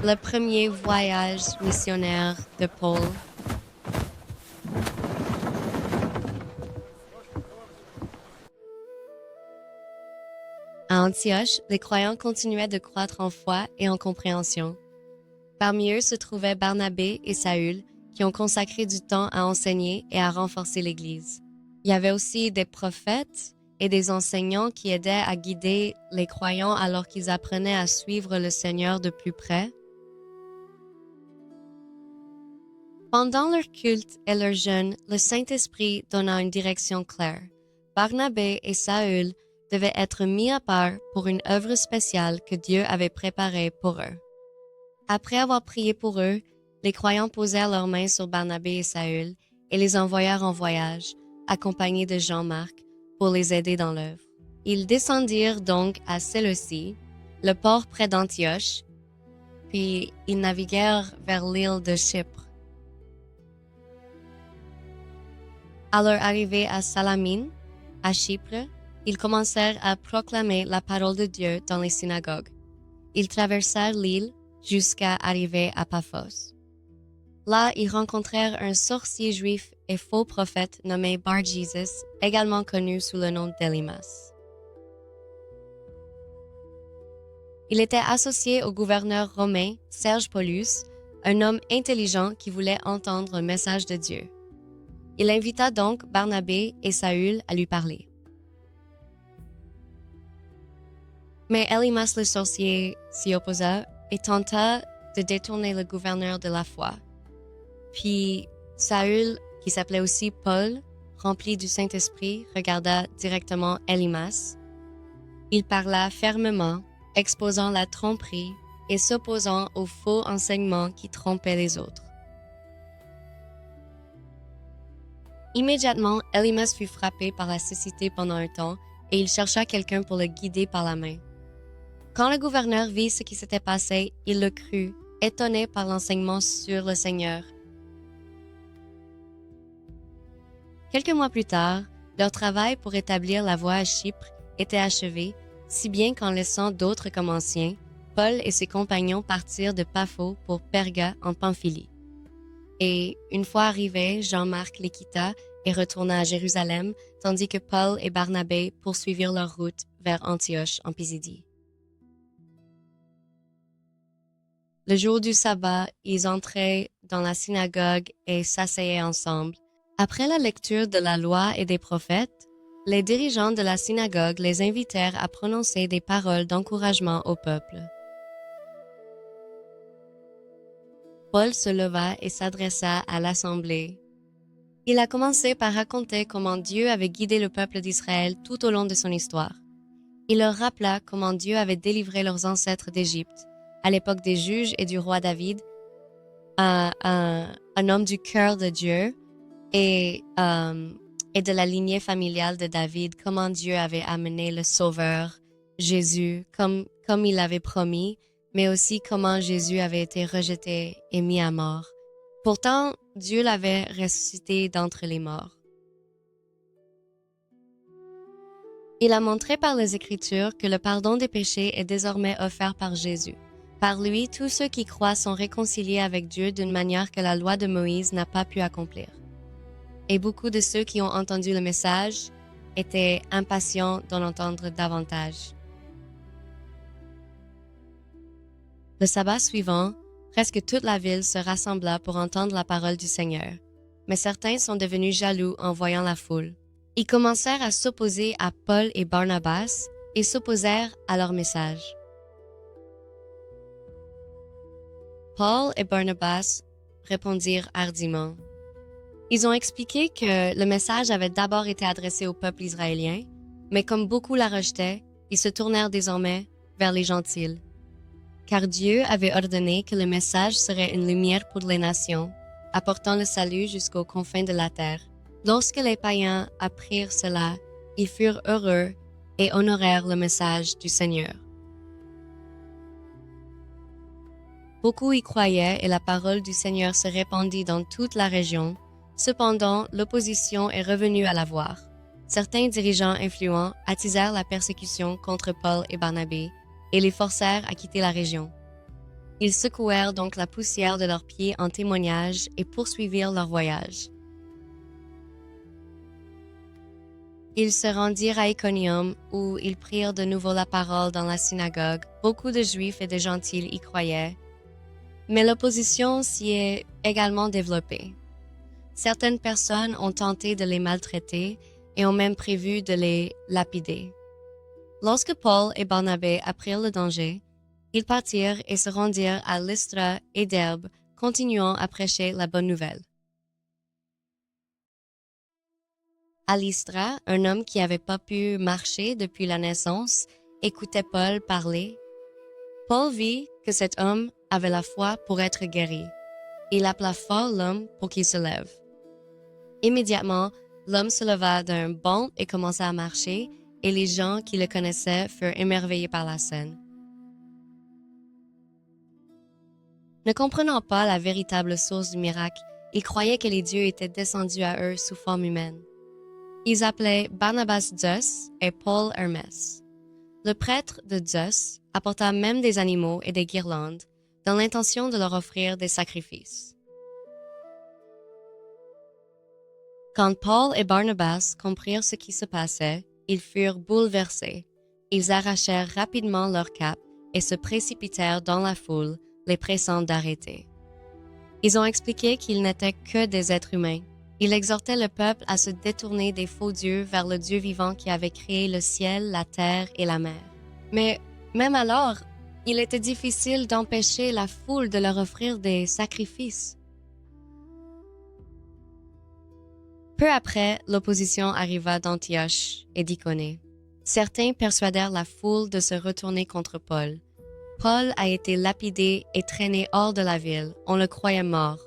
Le premier voyage missionnaire de Paul. À Antioche, les croyants continuaient de croître en foi et en compréhension. Parmi eux se trouvaient Barnabé et Saül, qui ont consacré du temps à enseigner et à renforcer l'Église. Il y avait aussi des prophètes et des enseignants qui aidaient à guider les croyants alors qu'ils apprenaient à suivre le Seigneur de plus près. Pendant leur culte et leur jeûne, le Saint-Esprit donna une direction claire. Barnabé et Saül devaient être mis à part pour une œuvre spéciale que Dieu avait préparée pour eux. Après avoir prié pour eux, les croyants posèrent leurs mains sur Barnabé et Saül et les envoyèrent en voyage, accompagnés de Jean-Marc, pour les aider dans l'œuvre. Ils descendirent donc à Séleucie, le port près d'Antioche, puis ils naviguèrent vers l'île de Chypre. À leur arrivée à Salamine, à Chypre, ils commencèrent à proclamer la parole de Dieu dans les synagogues. Ils traversèrent l'île jusqu'à arriver à Paphos. Là, ils rencontrèrent un sorcier juif et faux prophète nommé Bar-Jesus, également connu sous le nom d'Elymas. Il était associé au gouverneur romain Serge Paulus, un homme intelligent qui voulait entendre le message de Dieu. Il invita donc Barnabé et Saül à lui parler. Mais Elymas le sorcier s'y opposa et tenta de détourner le gouverneur de la foi. Puis Saül, qui s'appelait aussi Paul, rempli du Saint-Esprit, regarda directement Elymas. Il parla fermement, exposant la tromperie et s'opposant aux faux enseignements qui trompaient les autres. Immédiatement, Elymas fut frappé par la cécité pendant un temps et il chercha quelqu'un pour le guider par la main. Quand le gouverneur vit ce qui s'était passé, il le crut, étonné par l'enseignement sur le Seigneur. Quelques mois plus tard, leur travail pour établir la voie à Chypre était achevé, si bien qu'en laissant d'autres comme anciens, Paul et ses compagnons partirent de Paphos pour Perga en Pamphylie. Et une fois arrivés, Jean-Marc les quitta et retourna à Jérusalem, tandis que Paul et Barnabé poursuivirent leur route vers Antioche en Pisidie. Le jour du sabbat, ils entraient dans la synagogue et s'asseyaient ensemble. Après la lecture de la loi et des prophètes, les dirigeants de la synagogue les invitèrent à prononcer des paroles d'encouragement au peuple. Paul se leva et s'adressa à l'assemblée. Il a commencé par raconter comment Dieu avait guidé le peuple d'Israël tout au long de son histoire. Il leur rappela comment Dieu avait délivré leurs ancêtres d'Égypte, à l'époque des juges et du roi David, un homme du cœur de Dieu et de la lignée familiale de David, comment Dieu avait amené le Sauveur, Jésus, comme il l'avait promis, mais aussi comment Jésus avait été rejeté et mis à mort. Pourtant, Dieu l'avait ressuscité d'entre les morts. Il a montré par les Écritures que le pardon des péchés est désormais offert par Jésus. Par lui, tous ceux qui croient sont réconciliés avec Dieu d'une manière que la loi de Moïse n'a pas pu accomplir. Et beaucoup de ceux qui ont entendu le message étaient impatients d'en entendre davantage. Le sabbat suivant, presque toute la ville se rassembla pour entendre la parole du Seigneur. Mais certains sont devenus jaloux en voyant la foule. Ils commencèrent à s'opposer à Paul et Barnabas et s'opposèrent à leur message. Paul et Barnabas répondirent hardiment. Ils ont expliqué que le message avait d'abord été adressé au peuple israélien, mais comme beaucoup la rejetaient, ils se tournèrent désormais vers les gentils. Car Dieu avait ordonné que le message serait une lumière pour les nations, apportant le salut jusqu'aux confins de la terre. Lorsque les païens apprirent cela, ils furent heureux et honorèrent le message du Seigneur. Beaucoup y croyaient et la parole du Seigneur se répandit dans toute la région. Cependant, l'opposition est revenue à la voir. Certains dirigeants influents attisèrent la persécution contre Paul et Barnabé et les forcèrent à quitter la région. Ils secouèrent donc la poussière de leurs pieds en témoignage et poursuivirent leur voyage. Ils se rendirent à Iconium, où ils prirent de nouveau la parole dans la synagogue. Beaucoup de Juifs et de Gentils y croyaient, mais l'opposition s'y est également développée. Certaines personnes ont tenté de les maltraiter et ont même prévu de les lapider. Lorsque Paul et Barnabé apprirent le danger, ils partirent et se rendirent à Lystra et Derbe, continuant à prêcher la bonne nouvelle. À Lystra, un homme qui n'avait pas pu marcher depuis la naissance écoutait Paul parler. Paul vit que cet homme avait la foi pour être guéri. Il appela fort l'homme pour qu'il se lève. Immédiatement, l'homme se leva d'un bond et commença à marcher, et les gens qui le connaissaient furent émerveillés par la scène. Ne comprenant pas la véritable source du miracle, ils croyaient que les dieux étaient descendus à eux sous forme humaine. Ils appelaient Barnabas Zeus et Paul Hermès. Le prêtre de Zeus apporta même des animaux et des guirlandes dans l'intention de leur offrir des sacrifices. Quand Paul et Barnabas comprirent ce qui se passait, ils furent bouleversés. Ils arrachèrent rapidement leurs capes et se précipitèrent dans la foule, les pressant d'arrêter. Ils ont expliqué qu'ils n'étaient que des êtres humains. Ils exhortaient le peuple à se détourner des faux dieux vers le Dieu vivant qui avait créé le ciel, la terre et la mer. Mais même alors, il était difficile d'empêcher la foule de leur offrir des sacrifices. Peu après, l'opposition arriva d'Antioche et d'Iconée. Certains persuadèrent la foule de se retourner contre Paul. Paul a été lapidé et traîné hors de la ville. On le croyait mort.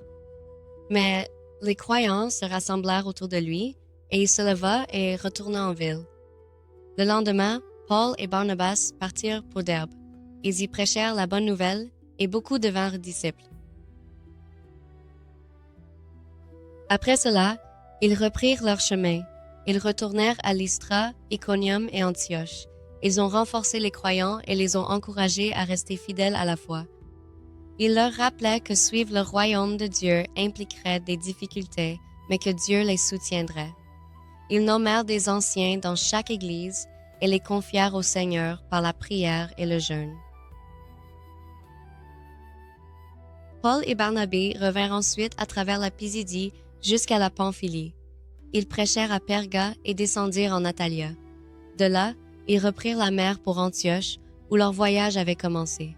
Mais les croyants se rassemblèrent autour de lui et il se leva et retourna en ville. Le lendemain, Paul et Barnabas partirent pour Derbe. Ils y prêchèrent la bonne nouvelle et beaucoup devinrent disciples. Après cela, ils reprirent leur chemin. Ils retournèrent à Lystra, Iconium et Antioche. Ils ont renforcé les croyants et les ont encouragés à rester fidèles à la foi. Ils leur rappelaient que suivre le royaume de Dieu impliquerait des difficultés, mais que Dieu les soutiendrait. Ils nommèrent des anciens dans chaque église et les confièrent au Seigneur par la prière et le jeûne. Paul et Barnabé revinrent ensuite à travers la Pisidie jusqu'à la Pamphylie. Ils prêchèrent à Perga et descendirent en Attalia. De là, ils reprirent la mer pour Antioche, où leur voyage avait commencé.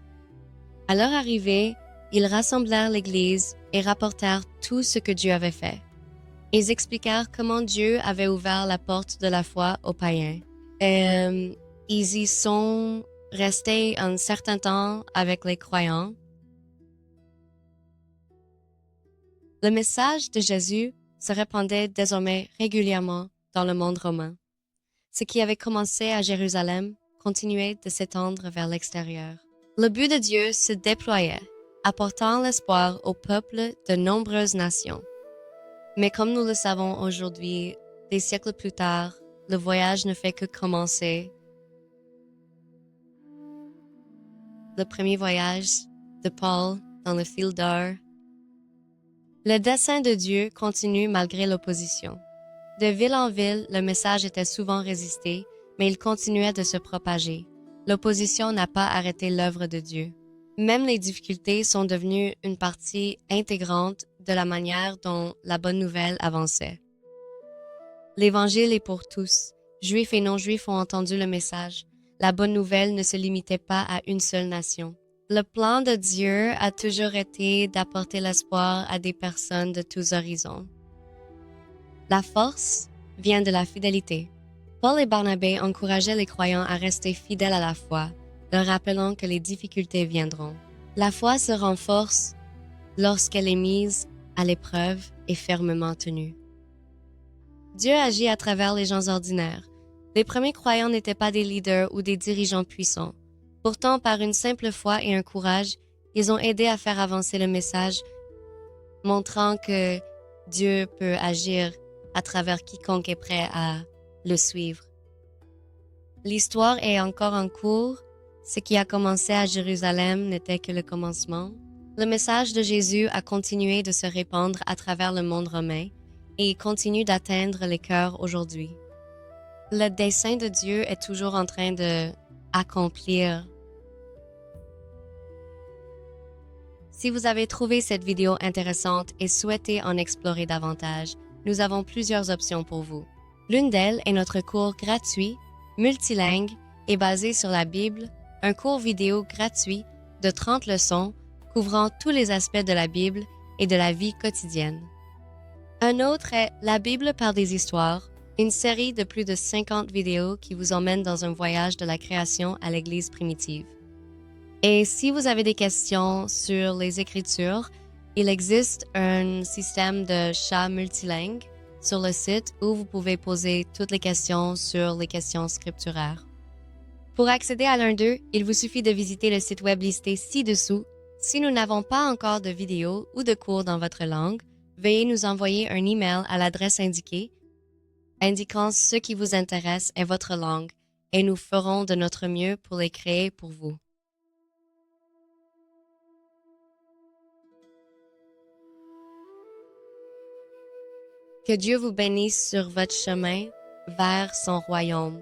À leur arrivée, ils rassemblèrent l'Église et rapportèrent tout ce que Dieu avait fait. Ils expliquèrent comment Dieu avait ouvert la porte de la foi aux païens. Ils y sont restés un certain temps avec les croyants. Le message de Jésus se répandait désormais régulièrement dans le monde romain. Ce qui avait commencé à Jérusalem continuait de s'étendre vers l'extérieur. Le but de Dieu se déployait, apportant l'espoir au peuple de nombreuses nations. Mais comme nous le savons aujourd'hui, des siècles plus tard, le voyage ne fait que commencer. Le premier voyage de Paul dans le fil d'or. Le dessein de Dieu continue malgré l'opposition. De ville en ville, le message était souvent résisté, mais il continuait de se propager. L'opposition n'a pas arrêté l'œuvre de Dieu. Même les difficultés sont devenues une partie intégrante de la manière dont la bonne nouvelle avançait. L'Évangile est pour tous. Juifs et non-juifs ont entendu le message. La bonne nouvelle ne se limitait pas à une seule nation. Le plan de Dieu a toujours été d'apporter l'espoir à des personnes de tous horizons. La force vient de la fidélité. Paul et Barnabé encourageaient les croyants à rester fidèles à la foi, leur rappelant que les difficultés viendront. La foi se renforce lorsqu'elle est mise à l'épreuve et fermement tenue. Dieu agit à travers les gens ordinaires. Les premiers croyants n'étaient pas des leaders ou des dirigeants puissants. Pourtant, par une simple foi et un courage, ils ont aidé à faire avancer le message, montrant que Dieu peut agir à travers quiconque est prêt à le suivre. L'histoire est encore en cours. Ce qui a commencé à Jérusalem n'était que le commencement. Le message de Jésus a continué de se répandre à travers le monde romain et il continue d'atteindre les cœurs aujourd'hui. Le dessein de Dieu est toujours en train de accomplir. Si vous avez trouvé cette vidéo intéressante et souhaitez en explorer davantage, nous avons plusieurs options pour vous. L'une d'elles est notre cours gratuit, multilingue et basé sur la Bible, un cours vidéo gratuit de 30 leçons couvrant tous les aspects de la Bible et de la vie quotidienne. Un autre est La Bible par des histoires, une série de plus de 50 vidéos qui vous emmène dans un voyage de la création à l'Église primitive. Et si vous avez des questions sur les Écritures, il existe un système de chat multilingue sur le site où vous pouvez poser toutes les questions sur les questions scripturaires. Pour accéder à l'un d'eux, il vous suffit de visiter le site web listé ci-dessous. Si nous n'avons pas encore de vidéos ou de cours dans votre langue, veuillez nous envoyer un email à l'adresse indiquée, indiquant ce qui vous intéresse et votre langue, et nous ferons de notre mieux pour les créer pour vous. Que Dieu vous bénisse sur votre chemin vers son royaume.